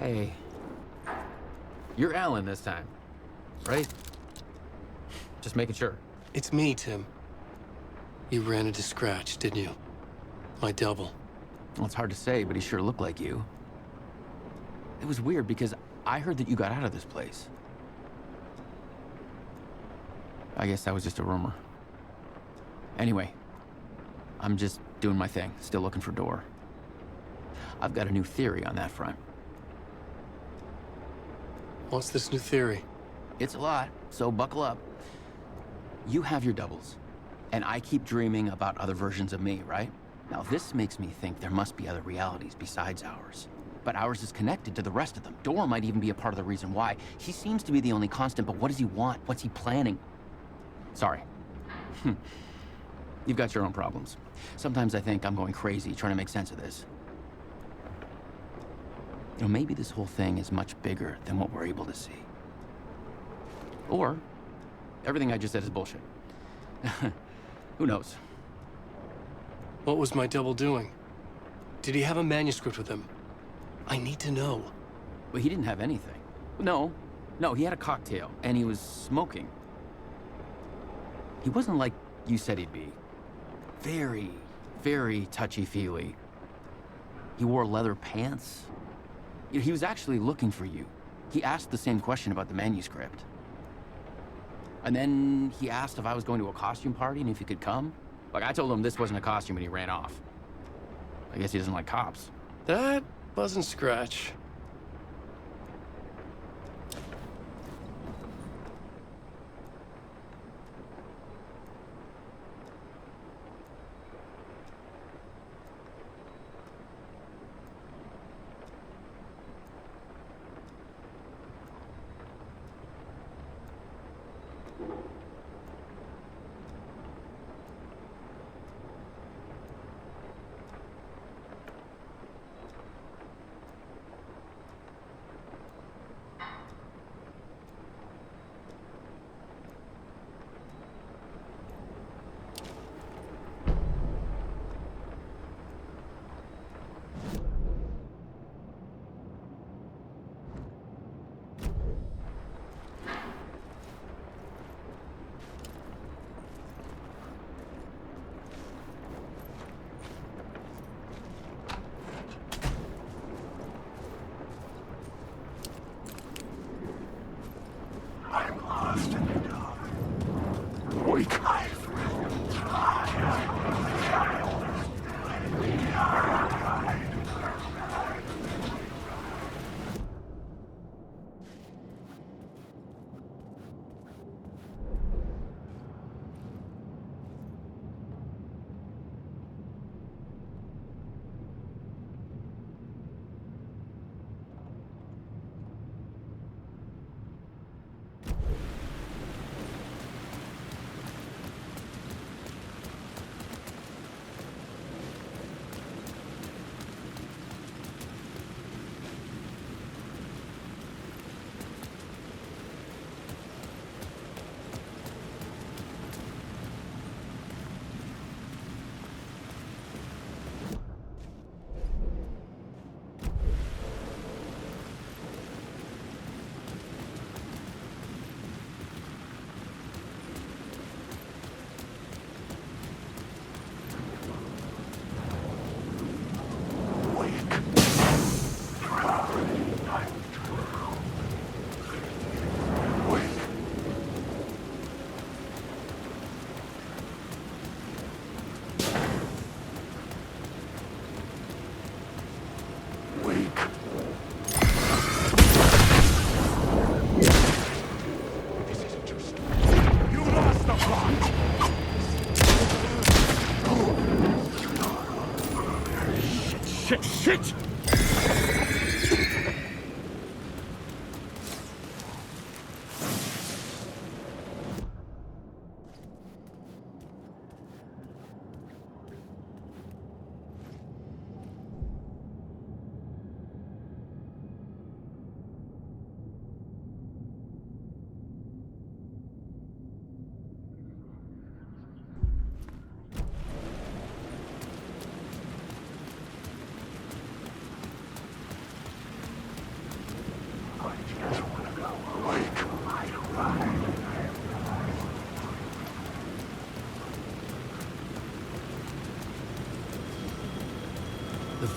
Hey. You're Alan this time, right? Just making sure. It's me, Tim. You ran into Scratch, didn't you? My double. Well, it's hard to say, but he sure looked like you. It was weird because I heard that you got out of this place. I guess that was just a rumor. Anyway, I'm just doing my thing, still looking for Door. I've got a new theory on that front. What's this new theory? It's a lot, so buckle up. You have your doubles, and I keep dreaming about other versions of me, right? Now this makes me think there must be other realities besides ours. But ours is connected to the rest of them. Door might even be a part of the reason why. He seems to be the only constant, but what does he want? What's he planning? Sorry. You've got your own problems. Sometimes I think I'm going crazy trying to make sense of this. You know, maybe this whole thing is much bigger than what we're able to see. Or, everything I just said is bullshit. Who knows? What was my double doing? Did he have a manuscript with him? I need to know. Well, he didn't have anything. No, he had a cocktail, and he was smoking. He wasn't like you said he'd be. Very, very touchy-feely. He wore leather pants. You know, he was actually looking for you. He asked the same question about the manuscript. And then he asked if I was going to a costume party and if he could come. Like, I told him this wasn't a costume and he ran off. I guess he doesn't like cops. That wasn't Scratch.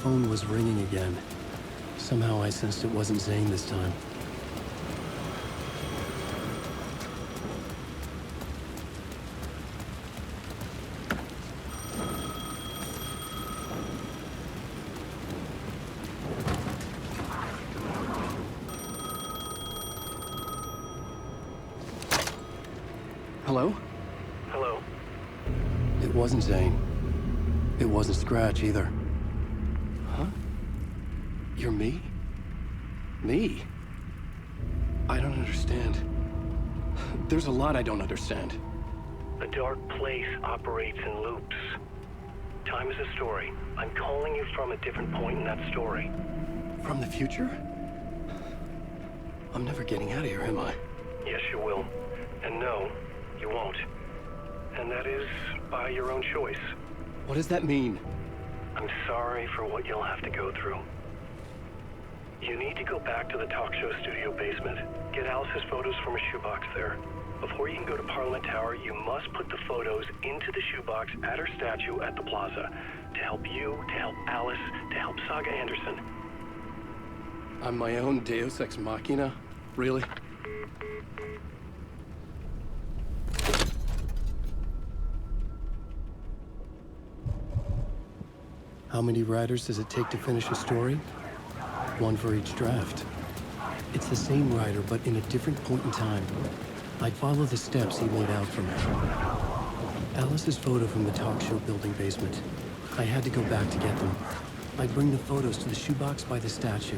phone was ringing again. Somehow I sensed it wasn't Zane this time. Hello? Hello? It wasn't Zane. It wasn't Scratch either. Huh? You're me? Me? I don't understand. There's a lot I don't understand. The dark place operates in loops. Time is a story. I'm calling you from a different point in that story. From the future? I'm never getting out of here, am I? Yes, you will. And no, you won't. And that is by your own choice. What does that mean? I'm sorry for what you'll have to go through. You need to go back to the talk show studio basement. Get Alice's photos from a shoebox there. Before you can go to Parliament Tower, you must put the photos into the shoebox at her statue at the plaza. To help you, to help Alice, to help Saga Anderson. I'm my own Deus Ex Machina? Really? How many writers does it take to finish a story? One for each draft. It's the same writer, but in a different point in time. I follow the steps he laid out for me. Alice's photo from the talk show building basement. I had to go back to get them. I bring the photos to the shoebox by the statue.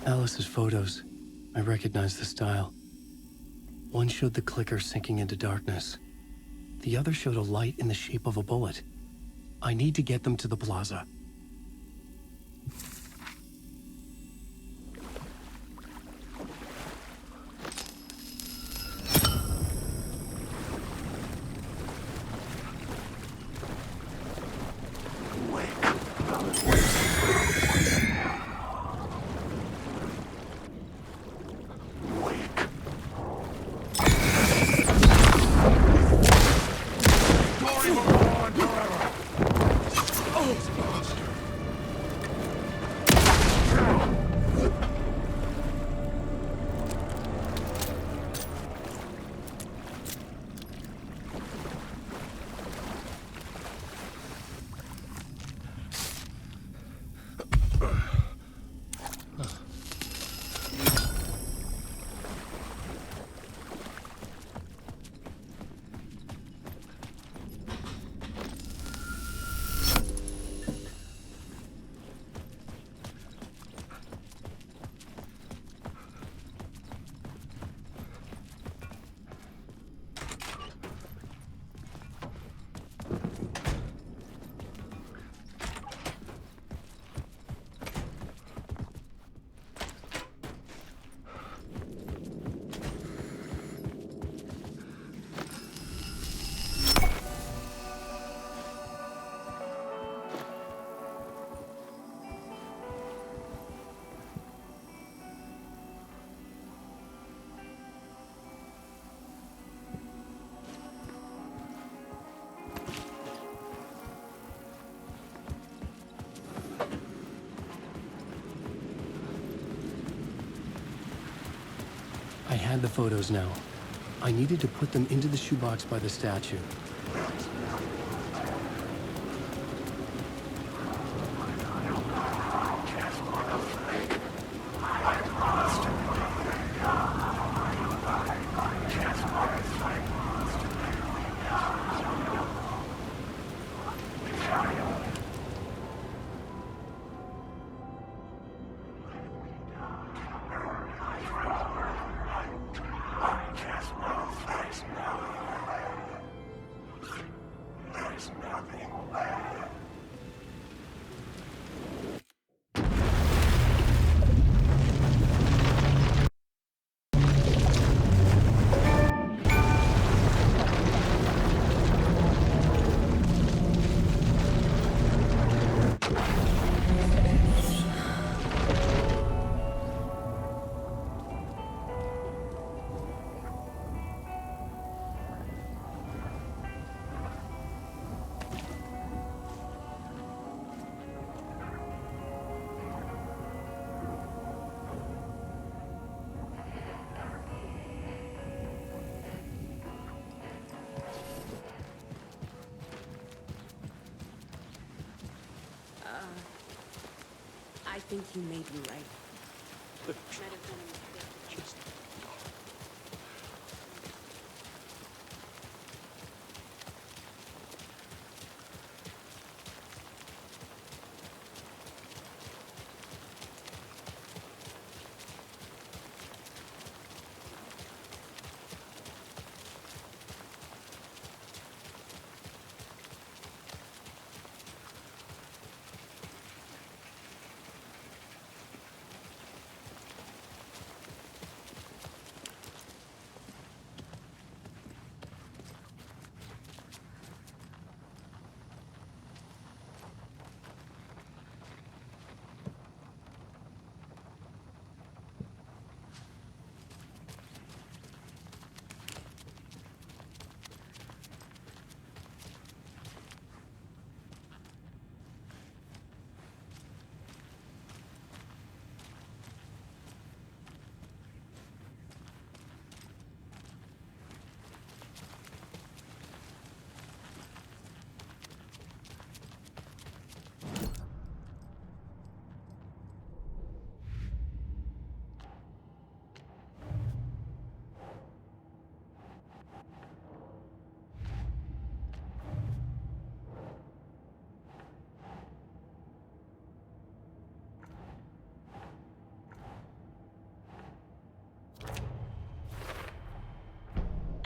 Alice's photos. I recognize the style. One showed the clicker sinking into darkness. The other showed a light in the shape of a bullet. I need to get them to the plaza. I had the photos now. I needed to put them into the shoebox by the statue. I think you may be right. Might have been a mistake.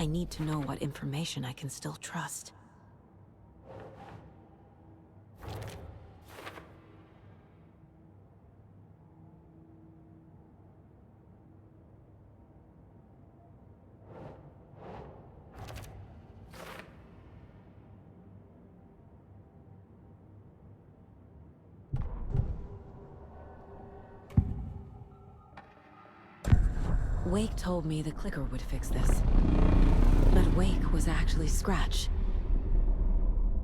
I need to know what information I can still trust. Wake told me the clicker would fix this. But Wake was actually Scratch.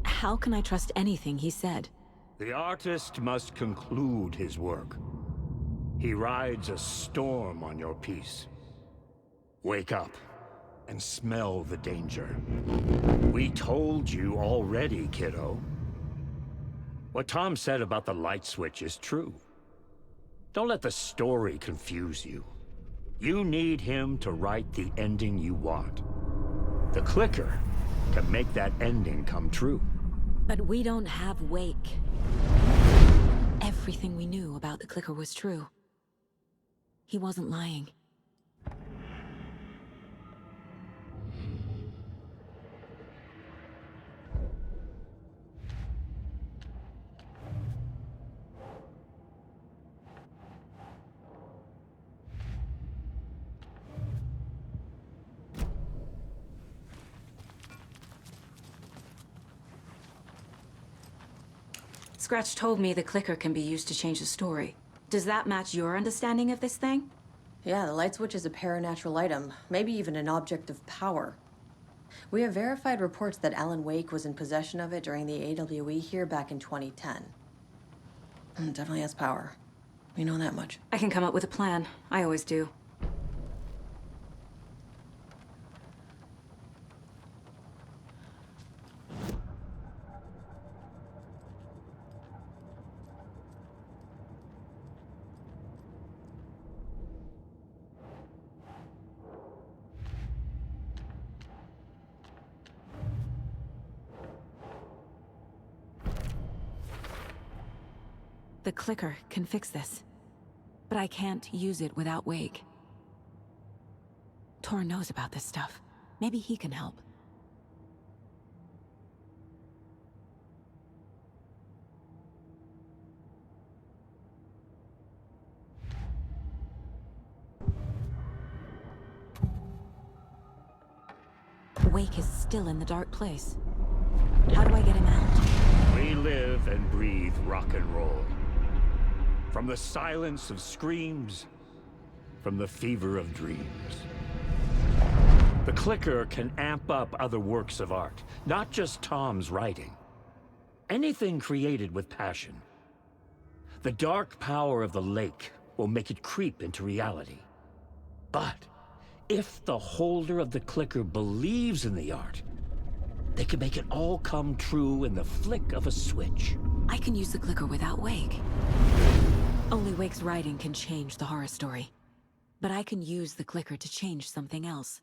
How can I trust anything he said? The artist must conclude his work. He rides a storm on your piece. Wake up and smell the danger. We told you already, kiddo. What Tom said about the light switch is true. Don't let the story confuse you. You need him to write the ending you want. The clicker can make that ending come true. But we don't have Wake. Everything we knew about the clicker was true. He wasn't lying. Scratch told me the clicker can be used to change the story. Does that match your understanding of this thing? Yeah, the light switch is a paranatural item, maybe even an object of power. We have verified reports that Alan Wake was in possession of it during the AWE here back in 2010. It definitely has power. We know that much. I can come up with a plan. I always do. The clicker can fix this. But I can't use it without Wake. Tor knows about this stuff. Maybe he can help. Wake is still in the dark place. How do I get him out? We live and breathe rock and roll. From the silence of screams, from the fever of dreams. The clicker can amp up other works of art, not just Tom's writing. Anything created with passion. The dark power of the lake will make it creep into reality. But if the holder of the clicker believes in the art, they can make it all come true in the flick of a switch. I can use the clicker without Wake. Only Wake's writing can change the horror story. But I can use the clicker to change something else.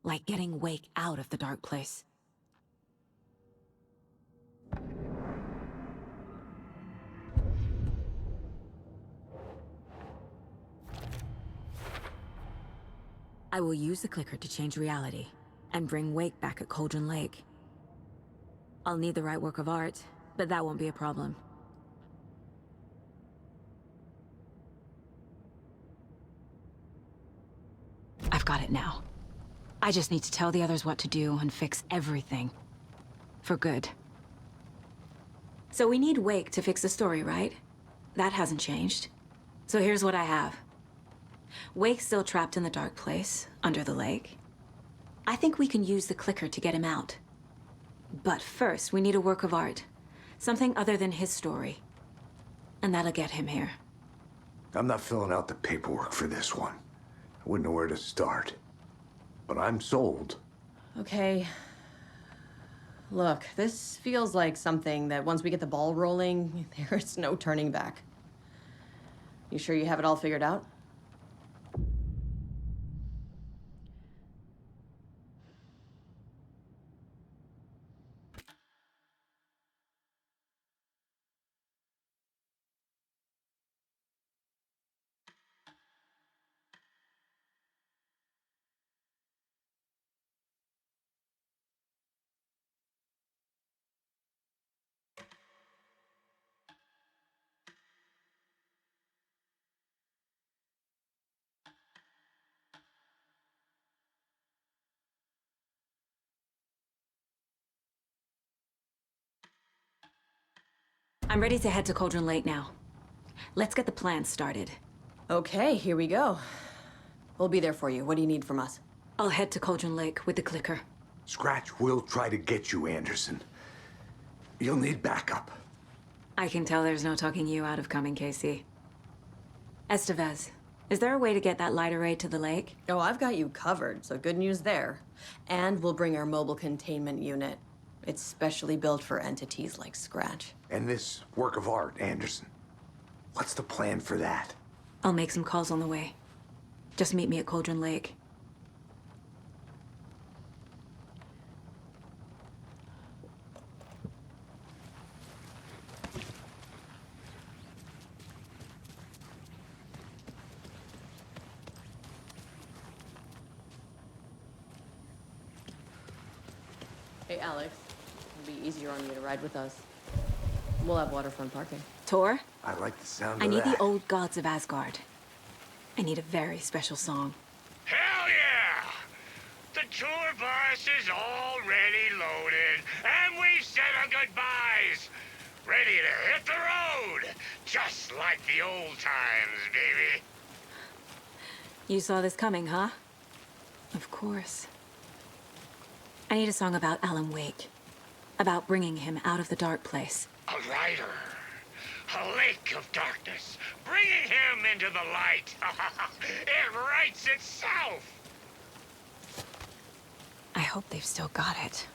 Like getting Wake out of the dark place. I will use the clicker to change reality, and bring Wake back at Cauldron Lake. I'll need the right work of art, but that won't be a problem. I've got it now. I just need to tell the others what to do and fix everything. For good. So we need Wake to fix the story, right? That hasn't changed. So here's what I have. Wake's still trapped in the dark place, under the lake. I think we can use the clicker to get him out. But first, we need a work of art. Something other than his story. And that'll get him here. I'm not filling out the paperwork for this one. I wouldn't know where to start. But I'm sold. Okay. Look, this feels like something that once we get the ball rolling, there's no turning back. You sure you have it all figured out? I'm ready to head to Cauldron Lake now. Let's get the plan started. Okay, here we go. We'll be there for you. What do you need from us? I'll head to Cauldron Lake with the clicker. Scratch will try to get you, Anderson. You'll need backup. I can tell there's no talking you out of coming, Casey. Estevez, is there a way to get that light array to the lake? Oh, I've got you covered, so good news there. And we'll bring our mobile containment unit. It's specially built for entities like Scratch. And this work of art, Anderson. What's the plan for that? I'll make some calls on the way. Just meet me at Cauldron Lake. Hey, Alex. It'll be easier on you to ride with us. We'll have waterfront parking. Tor, I like the sound I of need that. the old gods of Asgard. I need a very special song. Hell yeah! The tour bus is already loaded, and we've said our goodbyes. Ready to hit the road, just like the old times, baby. You saw this coming, huh? Of course. I need a song about Alan Wake. About bringing him out of the dark place. A rider. A lake of darkness. Bringing him into the light. It writes itself. I hope they've still got it.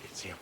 It's him.